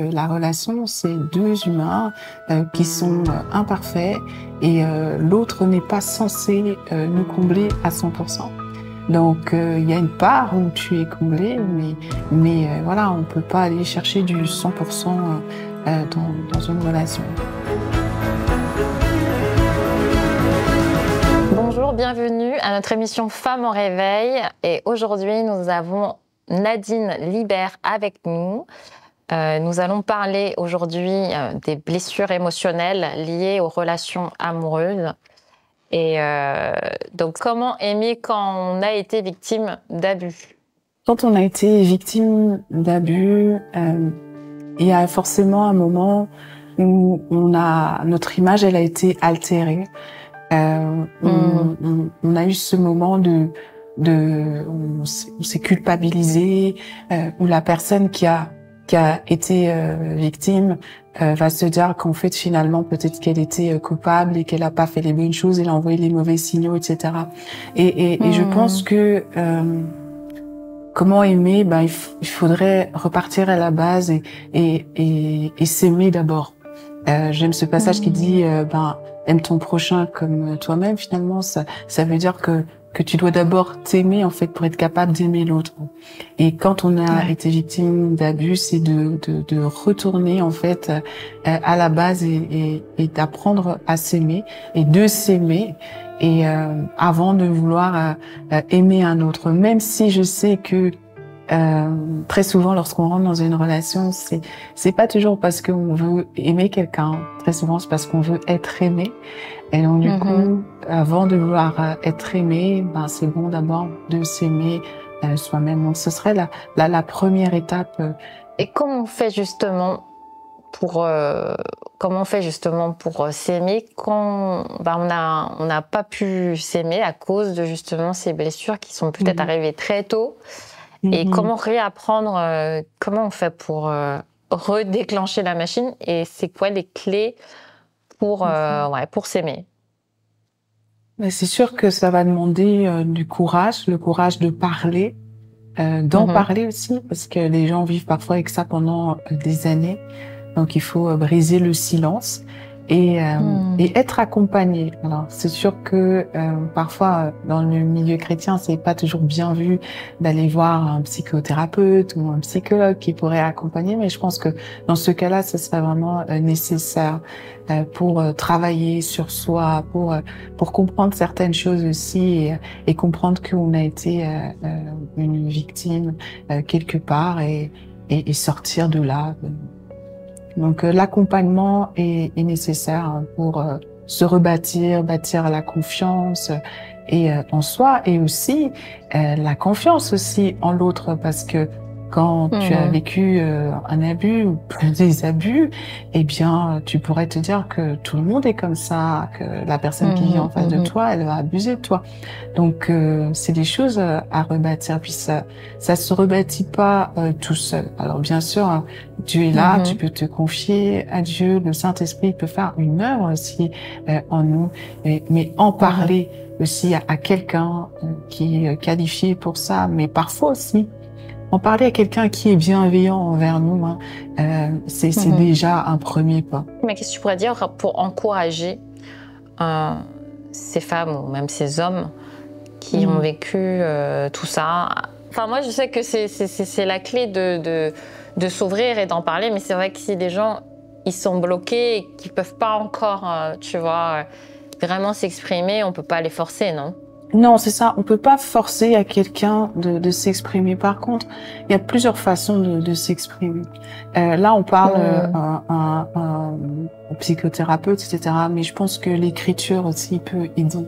La relation, c'est deux humains qui sont imparfaits et l'autre n'est pas censé nous combler à 100%. Donc, il y a une part où tu es comblé, mais voilà, on peut pas aller chercher du 100% dans une relation. Bonjour, bienvenue à notre émission Femmes en réveil. Et aujourd'hui, nous avons Nadine Libert avec nous. Nous allons parler aujourd'hui des blessures émotionnelles liées aux relations amoureuses. Et donc, comment aimer quand on a été victime d'abus? Quand on a été victime d'abus, il y a forcément un moment où notre image, elle a été altérée. On a eu ce moment où on s'est culpabilisé, où la personne qui a été victime va se dire qu'en fait finalement peut-être qu'elle était coupable et qu'elle a pas fait les bonnes choses, elle a envoyé les mauvais signaux, etc. Et je pense que comment aimer, il faudrait repartir à la base et s'aimer d'abord. J'aime ce passage qui dit aime ton prochain comme toi-même. Finalement, ça veut dire que tu dois d'abord t'aimer en fait pour être capable d'aimer l'autre. Et quand on a été victime d'abus, c'est de retourner en fait à la base et d'apprendre à s'aimer et de s'aimer et avant de vouloir aimer un autre. Même si je sais que très souvent, lorsqu'on rentre dans une relation, c'est pas toujours parce qu'on veut aimer quelqu'un. Très souvent, c'est parce qu'on veut être aimé. Et donc, du coup, avant de vouloir être aimé, c'est bon d'abord de s'aimer soi-même. Donc, ce serait la première étape. Et comment on fait justement pour s'aimer quand on n'a pas pu s'aimer à cause de justement ces blessures qui sont peut-être arrivées très tôt? Et comment réapprendre, comment on fait pour redéclencher la machine et c'est quoi les clés pour s'aimer? C'est sûr que ça va demander du courage, le courage de parler, d'en parler aussi, parce que les gens vivent parfois avec ça pendant des années. Donc il faut briser le silence et être accompagné. Alors c'est sûr que parfois dans le milieu chrétien, c'est pas toujours bien vu d'aller voir un psychothérapeute ou un psychologue qui pourrait accompagner, mais je pense que dans ce cas-là, ce serait vraiment nécessaire pour travailler sur soi, pour comprendre certaines choses aussi et comprendre qu'on a été une victime quelque part et sortir de là. Donc l'accompagnement est nécessaire pour se rebâtir, bâtir la confiance et en soi et aussi la confiance aussi en l'autre parce que quand tu as vécu un abus ou des abus, eh bien tu pourrais te dire que tout le monde est comme ça, que la personne qui vit en face de toi, elle va abuser de toi. Donc c'est des choses à rebâtir. Puis ça se rebâtit pas tout seul. Alors bien sûr, Dieu est là, tu peux te confier à Dieu, le Saint-Esprit peut faire une œuvre aussi en nous, mais en parler aussi à quelqu'un qui est qualifié pour ça, mais parfois aussi en parler à quelqu'un qui est bienveillant envers nous, c'est déjà un premier pas. Mais qu'est-ce que tu pourrais dire pour encourager ces femmes ou même ces hommes qui ont vécu tout ça? Enfin, moi, je sais que c'est la clé de s'ouvrir et d'en parler, mais c'est vrai que si des gens ils sont bloqués et qu'ils peuvent pas encore, vraiment s'exprimer, on peut pas les forcer, non? Non, c'est ça. On peut pas forcer à quelqu'un de s'exprimer. Par contre, il y a plusieurs façons de s'exprimer. Là, on parle un psychothérapeute, etc. Mais je pense que l'écriture aussi peut aider.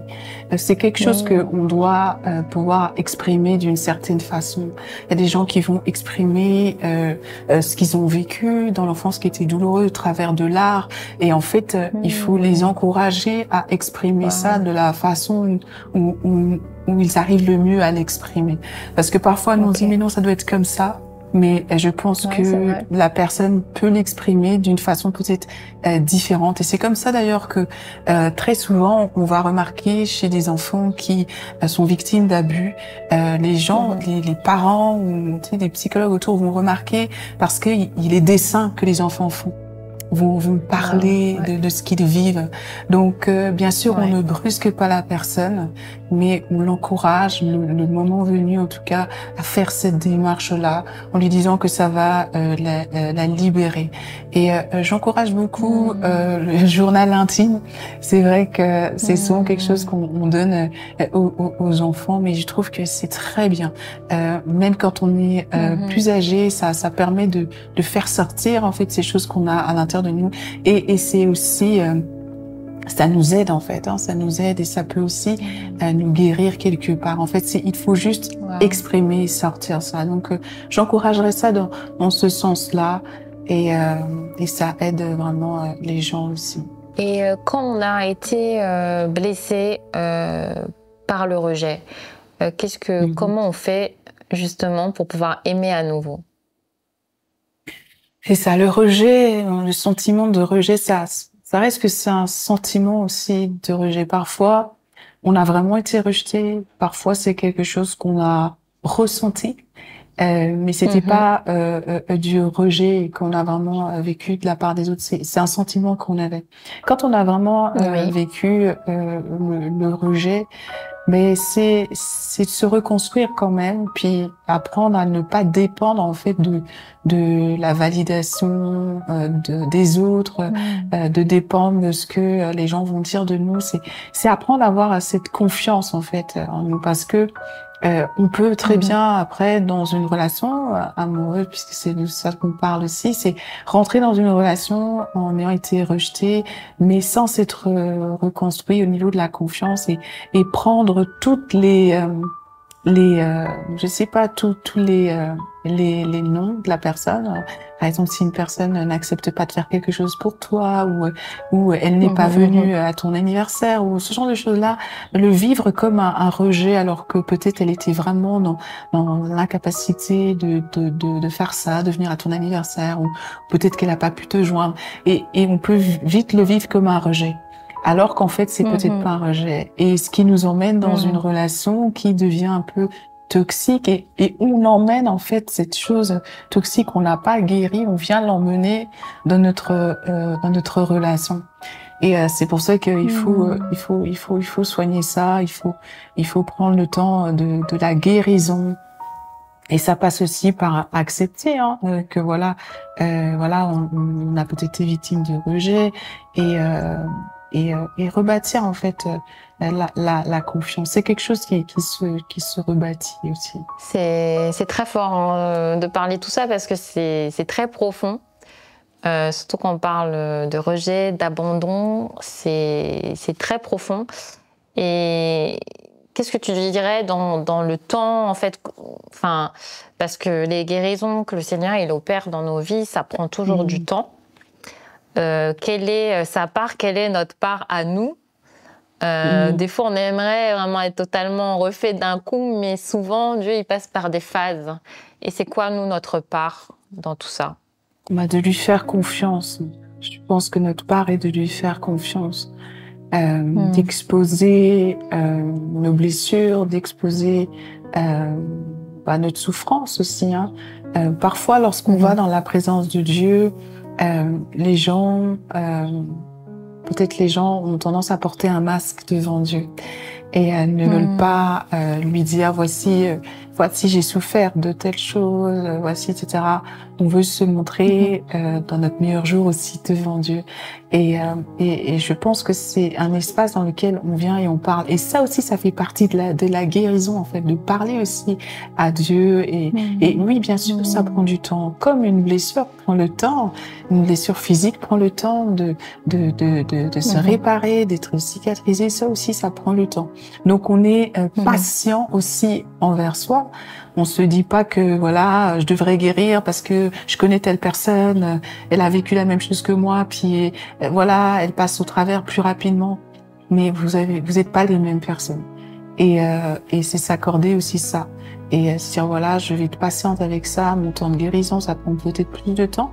C'est quelque chose que on doit pouvoir exprimer d'une certaine façon. Il y a des gens qui vont exprimer ce qu'ils ont vécu dans l'enfance qui était douloureux au travers de l'art. Et en fait, il faut les encourager à exprimer ça de la façon où ils arrivent le mieux à l'exprimer. Parce que parfois, nous on dit, mais non, ça doit être comme ça. mais je pense que la personne peut l'exprimer d'une façon peut-être différente. Et c'est comme ça d'ailleurs que très souvent on va remarquer chez des enfants qui sont victimes d'abus, les gens, les parents ou tu sais, les psychologues autour vont remarquer parce que il est des dessins que les enfants font. Vont parler de ce qu'ils vivent. Donc, bien sûr, on ne brusque pas la personne, mais on l'encourage, le moment venu, en tout cas, à faire cette démarche-là, en lui disant que ça va la libérer. Et j'encourage beaucoup le journal intime. C'est vrai que c'est souvent quelque chose qu'on donne aux enfants, mais je trouve que c'est très bien. Même quand on est plus âgé, ça permet de faire sortir en fait ces choses qu'on a à l'intérieur de nous, et c'est aussi ça nous aide en fait, ça nous aide, et ça peut aussi nous guérir quelque part. En fait, il faut juste exprimer, sortir ça. Donc, j'encouragerais ça dans ce sens-là, et ça aide vraiment les gens aussi. Et quand on a été blessé par le rejet, comment on fait justement pour pouvoir aimer à nouveau? C'est ça, le rejet, le sentiment de rejet, ça reste que c'est un sentiment aussi de rejet. Parfois, on a vraiment été rejeté. Parfois, c'est quelque chose qu'on a ressenti, mais c'était pas du rejet qu'on a vraiment vécu de la part des autres. C'est un sentiment qu'on avait. Quand on a vraiment vécu le rejet, mais c'est de se reconstruire quand même, puis apprendre à ne pas dépendre en fait de la validation des autres, de dépendre de ce que les gens vont dire de nous. C'est apprendre à avoir cette confiance en fait en nous, parce que on peut très bien après dans une relation amoureuse, puisque c'est de ça qu'on parle aussi, c'est rentrer dans une relation en ayant été rejeté, mais sans s'être reconstruit au niveau de la confiance, et prendre toutes je sais pas, tous les noms de la personne. Par exemple, si une personne n'accepte pas de faire quelque chose pour toi, ou elle n'est pas venue à ton anniversaire, ou ce genre de choses-là, le vivre comme un rejet, alors que peut-être elle était vraiment dans l'incapacité de faire ça, de venir à ton anniversaire, ou peut-être qu'elle n'a pas pu te joindre, et on peut vite le vivre comme un rejet. Alors qu'en fait, c'est peut-être pas un rejet. Et ce qui nous emmène dans une relation qui devient un peu toxique, et on emmène en fait cette chose toxique, on n'a pas guéri, on vient l'emmener dans notre relation. Et c'est pour ça qu'il faut soigner ça, il faut prendre le temps de la guérison. Et ça passe aussi par accepter que voilà, on a peut-être été victime de rejet, et rebâtir en fait la confiance. C'est quelque chose qui se rebâtit aussi. C'est très fort de parler de tout ça, parce que c'est très profond. Surtout quand on parle de rejet, d'abandon, c'est très profond. Et qu'est-ce que tu dirais dans le temps, en fait, parce que les guérisons que le Seigneur il opère dans nos vies, ça prend toujours du temps. Quelle est sa part, quelle est notre part à nous? Des fois, on aimerait vraiment être totalement refait d'un coup, mais souvent, Dieu, il passe par des phases. Et c'est quoi, nous, notre part dans tout ça? De lui faire confiance. Je pense que notre part est de lui faire confiance. D'exposer nos blessures, d'exposer notre souffrance aussi. Parfois, lorsqu'on va dans la présence de Dieu, les gens ont tendance à porter un masque devant Dieu, et ne veulent pas lui dire voici j'ai souffert de telles choses, voici, etc. On veut se montrer dans notre meilleur jour aussi devant Dieu, et je pense que c'est un espace dans lequel on vient et on parle, et ça aussi ça fait partie de la guérison en fait, de parler aussi à Dieu, et oui, bien sûr ça prend du temps, comme une blessure prend le temps, une blessure physique prend le temps de se réparer, d'être cicatrisé, ça aussi ça prend le temps. Donc on est patient aussi envers soi. On se dit pas que voilà, je devrais guérir parce que je connais telle personne, elle a vécu la même chose que moi, puis voilà, elle passe au travers plus rapidement. Mais vous êtes pas les mêmes personnes. Et c'est s'accorder aussi ça. Et se dire, voilà, je vais être patiente avec ça, mon temps de guérison, ça prend peut-être plus de temps.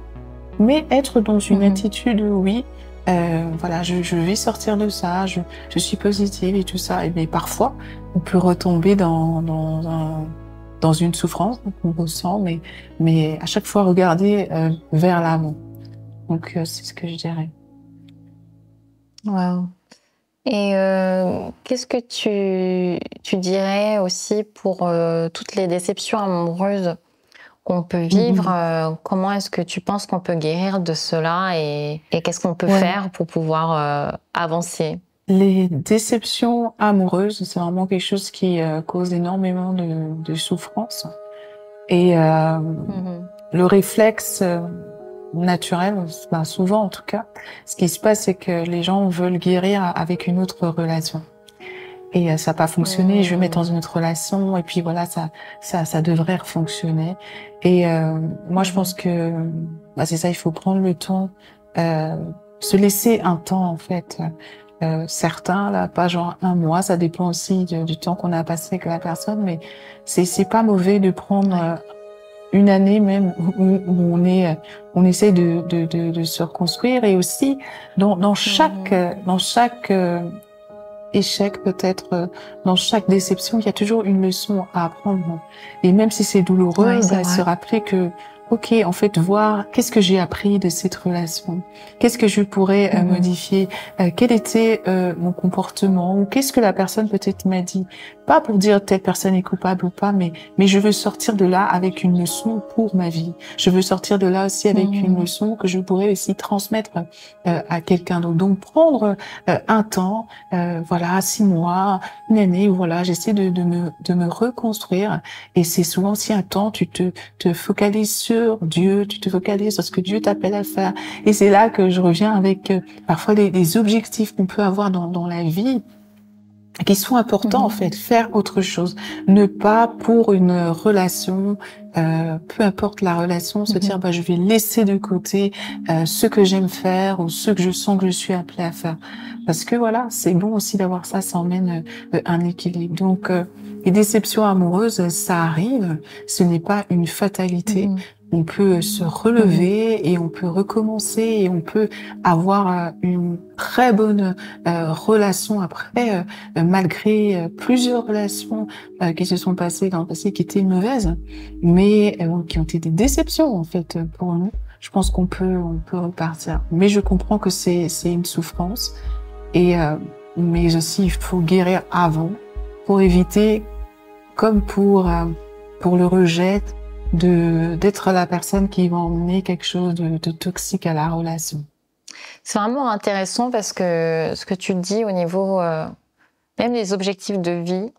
Mais être dans une attitude, oui, voilà, je vais sortir de ça, je suis positive et tout ça. Mais parfois, on peut retomber dans une souffrance qu'on ressent, mais à chaque fois regarder vers l'avant. Donc, c'est ce que je dirais. Wow. Et qu'est-ce que tu dirais aussi pour toutes les déceptions amoureuses qu'on peut vivre? Comment est-ce que tu penses qu'on peut guérir de cela et qu'est-ce qu'on peut faire pour pouvoir avancer? Les déceptions amoureuses, c'est vraiment quelque chose qui cause énormément de souffrance. Et le réflexe naturel, ben souvent en tout cas, ce qui se passe, c'est que les gens veulent guérir avec une autre relation. Et ça n'a pas fonctionné, je vais mettre dans une autre relation, et puis voilà, ça devrait fonctionner. Et moi, je pense que bah, c'est ça, il faut prendre le temps, se laisser un temps en fait. Certains, là, pas genre un mois, ça dépend aussi du temps qu'on a passé avec la personne, mais c'est pas mauvais de prendre une année même où on essaie de se reconstruire, et aussi dans chaque échec peut-être, dans chaque déception, il y a toujours une leçon à apprendre. Et même si c'est douloureux, se rappeler que, ok, en fait, voir qu'est-ce que j'ai appris de cette relation, qu'est-ce que je pourrais modifier, quel était mon comportement, ou qu'est-ce que la personne peut-être m'a dit. Pas pour dire telle personne est coupable ou pas, mais je veux sortir de là avec une leçon pour ma vie. Je veux sortir de là aussi avec une leçon que je pourrais aussi transmettre à quelqu'un d'autre. Donc prendre un temps, voilà, 6 mois, une année, où voilà, j'essaie de me reconstruire. Et c'est souvent aussi un temps, tu te focalises sur Dieu, tu te focalises sur ce que Dieu t'appelle à faire. Et c'est là que je reviens avec parfois des objectifs qu'on peut avoir dans la vie, qui sont importants en fait, faire autre chose, ne pas pour une relation, peu importe la relation, se dire bah je vais laisser de côté ce que j'aime faire ou ce que je sens que je suis appelée à faire, parce que voilà, c'est bon aussi d'avoir ça, ça emmène un équilibre. Donc les déceptions amoureuses, ça arrive, ce n'est pas une fatalité. On peut se relever et on peut recommencer et on peut avoir une très bonne relation après, malgré plusieurs relations qui se sont passées dans le passé qui étaient mauvaises, mais qui ont été des déceptions en fait pour nous. Je pense qu'on peut repartir, mais je comprends que c'est une souffrance, et mais aussi il faut guérir avant pour éviter, comme pour le rejet, d'être la personne qui va emmener quelque chose de toxique à la relation. C'est vraiment intéressant parce que ce que tu dis au niveau même des objectifs de vie,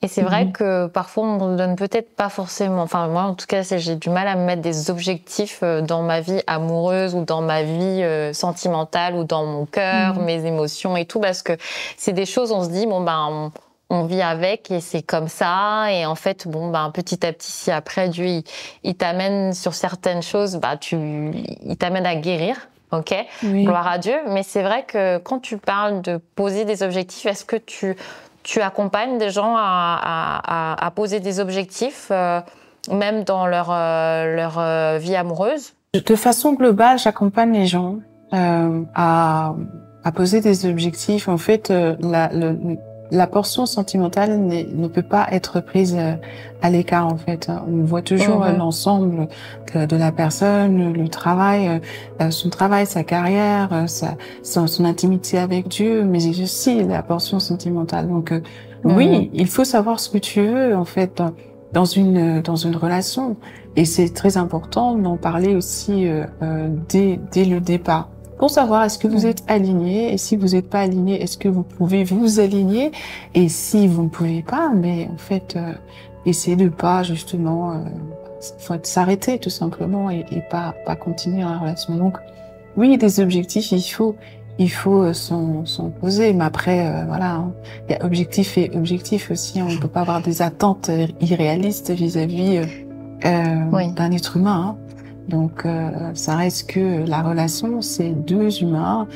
et c'est vrai que parfois on ne donne peut-être pas forcément, enfin moi en tout cas j'ai du mal à me mettre des objectifs dans ma vie amoureuse ou dans ma vie sentimentale ou dans mon cœur, mes émotions et tout, parce que c'est des choses, on se dit bon ben on vit avec et c'est comme ça, et en fait bon ben petit à petit, si après Dieu il t'amène sur certaines choses, bah il t'amène à guérir, ok, gloire à Dieu. Mais c'est vrai que quand tu parles de poser des objectifs, est-ce que tu accompagnes des gens à poser des objectifs même dans leur vie amoureuse? De façon globale, j'accompagne les gens à poser des objectifs. En fait, la portion sentimentale ne peut pas être prise à l'écart, en fait. On voit toujours l'ensemble de la personne, le travail, son travail, sa carrière, son intimité avec Dieu, mais aussi la portion sentimentale. Donc, oui, il faut savoir ce que tu veux, en fait, dans une relation. Et c'est très important d'en parler aussi dès le départ, pour savoir est-ce que vous êtes aligné, et si vous n'êtes pas aligné, est-ce que vous pouvez vous aligner, et si vous ne pouvez pas, mais en fait, essayez de pas justement faut s'arrêter tout simplement et pas continuer la relation. Donc oui, des objectifs, il faut s'en poser, mais après voilà, hein, il y a objectif et objectif aussi, hein, on peut pas avoir des attentes irréalistes vis-à-vis d'un être humain, hein. Donc, ça reste que la relation, c'est deux humains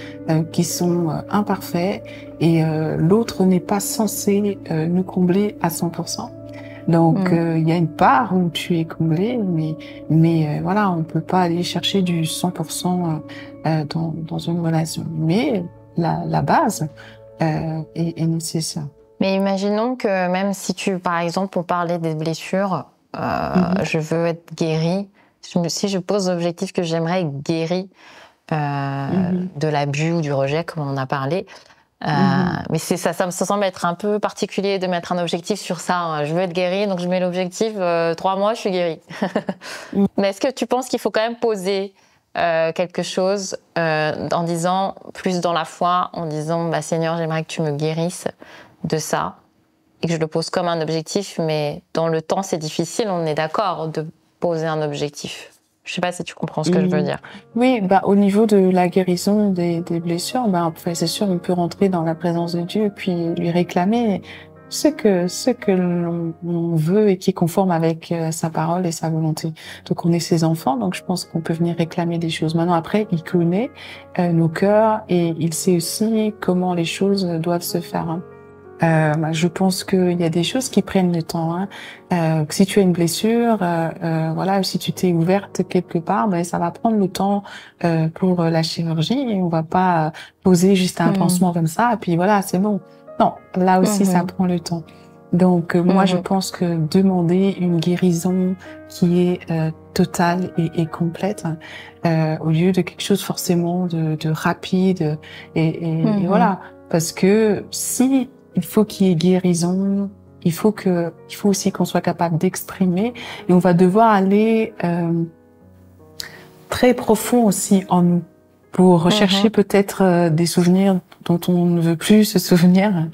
qui sont imparfaits et l'autre n'est pas censé nous combler à 100%. Donc, il y a une part où tu es comblé, mais voilà, on peut pas aller chercher du 100% dans une relation. Mais la base est nécessaire. Mais imaginons que même si par exemple, on parlait des blessures, je veux être guérie. Si je pose l'objectif que j'aimerais être guérie de l'abus ou du rejet, comme on en a parlé, mais ça semble être un peu particulier de mettre un objectif sur ça. Hein. Je veux être guérie, donc je mets l'objectif 3 mois, je suis guérie. Mais est-ce que tu penses qu'il faut quand même poser quelque chose en disant, plus dans la foi, en disant bah, Seigneur, j'aimerais que tu me guérisses de ça, et que je le pose comme un objectif, mais dans le temps, c'est difficile, on est d'accord, de poser un objectif. Je sais pas si tu comprends ce que je veux dire. Oui, bah, au niveau de la guérison des blessures, bah, c'est sûr, on peut rentrer dans la présence de Dieu, puis lui réclamer ce que l'on veut et qui est conforme avec sa parole et sa volonté. Donc, on est ses enfants, donc je pense qu'on peut venir réclamer des choses. Maintenant, après, il connaît nos cœurs et il sait aussi comment les choses doivent se faire. Hein. Je pense qu'il y a des choses qui prennent le temps. Hein. Si tu as une blessure, voilà, si tu t'es ouverte quelque part, ben ça va prendre le temps pour la chirurgie. Et on va pas poser juste un pansement comme ça et puis voilà, c'est bon. Non, là aussi ça prend le temps. Donc moi je pense que demander une guérison qui est totale et complète, au lieu de quelque chose forcément de rapide et voilà, parce que si il faut qu'il y ait guérison, il faut aussi qu'on soit capable d'exprimer et on va devoir aller très profond aussi en nous pour rechercher peut-être des souvenirs dont on ne veut plus se souvenir,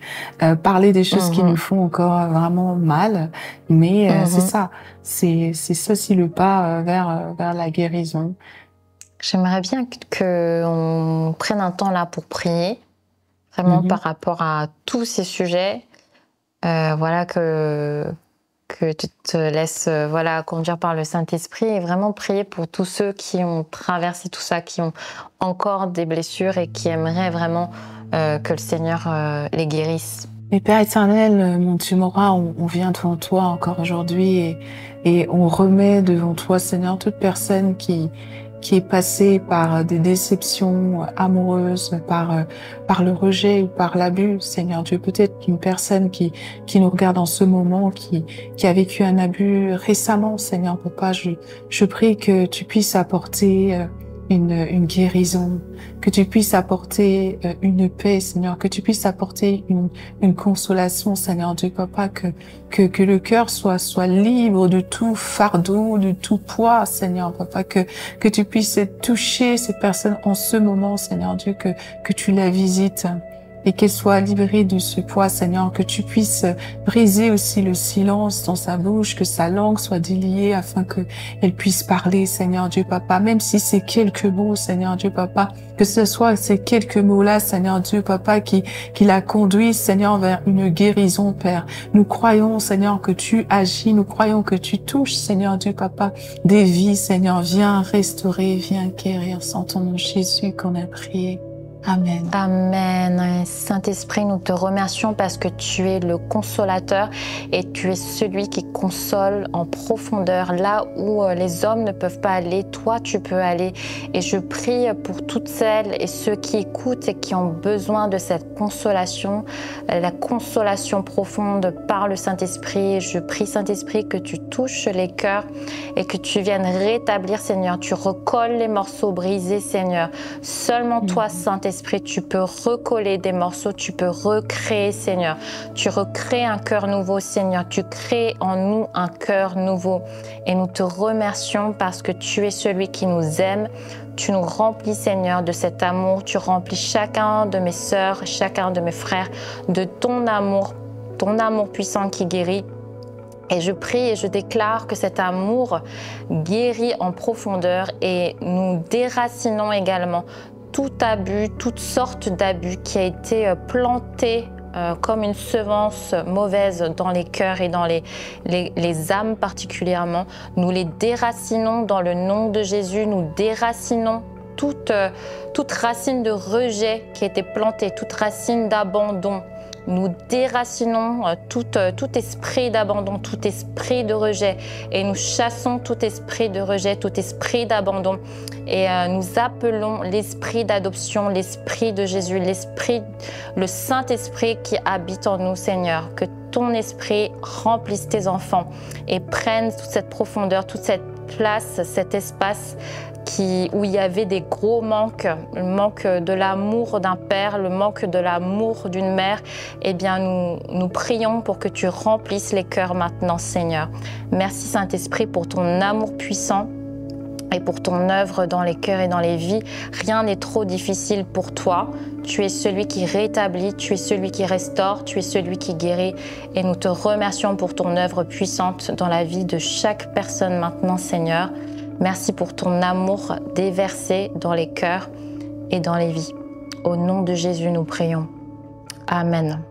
parler des choses qui nous font encore vraiment mal, mais c'est ça aussi le pas vers la guérison. J'aimerais bien qu'on prenne un temps là pour prier. Vraiment par rapport à tous ces sujets, voilà que tu te laisses conduire par le Saint-Esprit et vraiment prier pour tous ceux qui ont traversé tout ça, qui ont encore des blessures et qui aimeraient vraiment que le Seigneur les guérisse. Et Père éternel, mon Dieu Morin, on vient devant toi encore aujourd'hui et on remet devant toi, Seigneur, toute personne qui est passée par des déceptions amoureuses, par le rejet ou par l'abus, Seigneur Dieu. Peut-être qu'une personne qui nous regarde en ce moment, qui a vécu un abus récemment, Seigneur Papa, je prie que tu puisses apporter une guérison, que tu puisses apporter une paix, Seigneur, que tu puisses apporter une consolation, Seigneur Dieu, Papa, que le cœur soit libre de tout fardeau, de tout poids, Seigneur, Papa, que tu puisses toucher ces personnes en ce moment, Seigneur Dieu, que tu la visites et qu'elle soit libérée de ce poids, Seigneur, que tu puisses briser aussi le silence dans sa bouche, que sa langue soit déliée afin qu'elle puisse parler, Seigneur Dieu Papa, même si c'est quelques mots, Seigneur Dieu Papa, que ce soit ces quelques mots-là, Seigneur Dieu Papa, qui la conduisent, Seigneur, vers une guérison, Père. Nous croyons, Seigneur, que tu agis, nous croyons que tu touches, Seigneur Dieu Papa, des vies, Seigneur, viens restaurer, viens guérir, sans ton nom Jésus qu'on a prié. Amen. Amen. Saint-Esprit, nous te remercions parce que tu es le consolateur et tu es celui qui console en profondeur. Là où les hommes ne peuvent pas aller, toi tu peux aller. Et je prie pour toutes celles et ceux qui écoutent et qui ont besoin de cette consolation, la consolation profonde par le Saint-Esprit. Je prie, Saint-Esprit, que tu touches les cœurs et que tu viennes rétablir, Seigneur. Tu recolles les morceaux brisés, Seigneur. Seulement toi, Saint-Esprit, tu peux recoller des morceaux, tu peux recréer, Seigneur. Tu recrées un cœur nouveau, Seigneur. Tu crées en nous un cœur nouveau. Et nous te remercions parce que tu es celui qui nous aime. Tu nous remplis, Seigneur, de cet amour. Tu remplis chacun de mes sœurs, chacun de mes frères de ton amour puissant qui guérit. Et je prie et je déclare que cet amour guérit en profondeur et nous déracinons également tout abus, toute sorte d'abus qui a été planté comme une semence mauvaise dans les cœurs et dans les âmes particulièrement. Nous les déracinons dans le nom de Jésus. Nous déracinons toute racine de rejet qui a été plantée, toute racine d'abandon. Nous déracinons tout esprit d'abandon, tout esprit de rejet et nous chassons tout esprit de rejet, tout esprit d'abandon et nous appelons l'esprit d'adoption, l'esprit de Jésus, le Saint-Esprit qui habite en nous, Seigneur. Que ton esprit remplisse tes enfants et prenne toute cette profondeur, toute cette place, cet espace où il y avait des gros manques, le manque de l'amour d'un père, le manque de l'amour d'une mère. Eh bien, nous prions pour que tu remplisses les cœurs maintenant, Seigneur. Merci Saint-Esprit pour ton amour puissant et pour ton œuvre dans les cœurs et dans les vies. Rien n'est trop difficile pour toi. Tu es celui qui rétablit, tu es celui qui restaure, tu es celui qui guérit. Et nous te remercions pour ton œuvre puissante dans la vie de chaque personne maintenant, Seigneur. Merci pour ton amour déversé dans les cœurs et dans les vies. Au nom de Jésus, nous prions. Amen.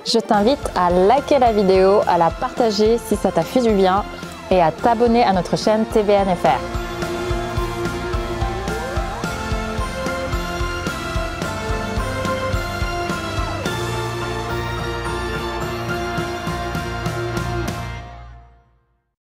Je t'invite à liker la vidéo, à la partager si ça t'a fait du bien et à t'abonner à notre chaîne TVNFR.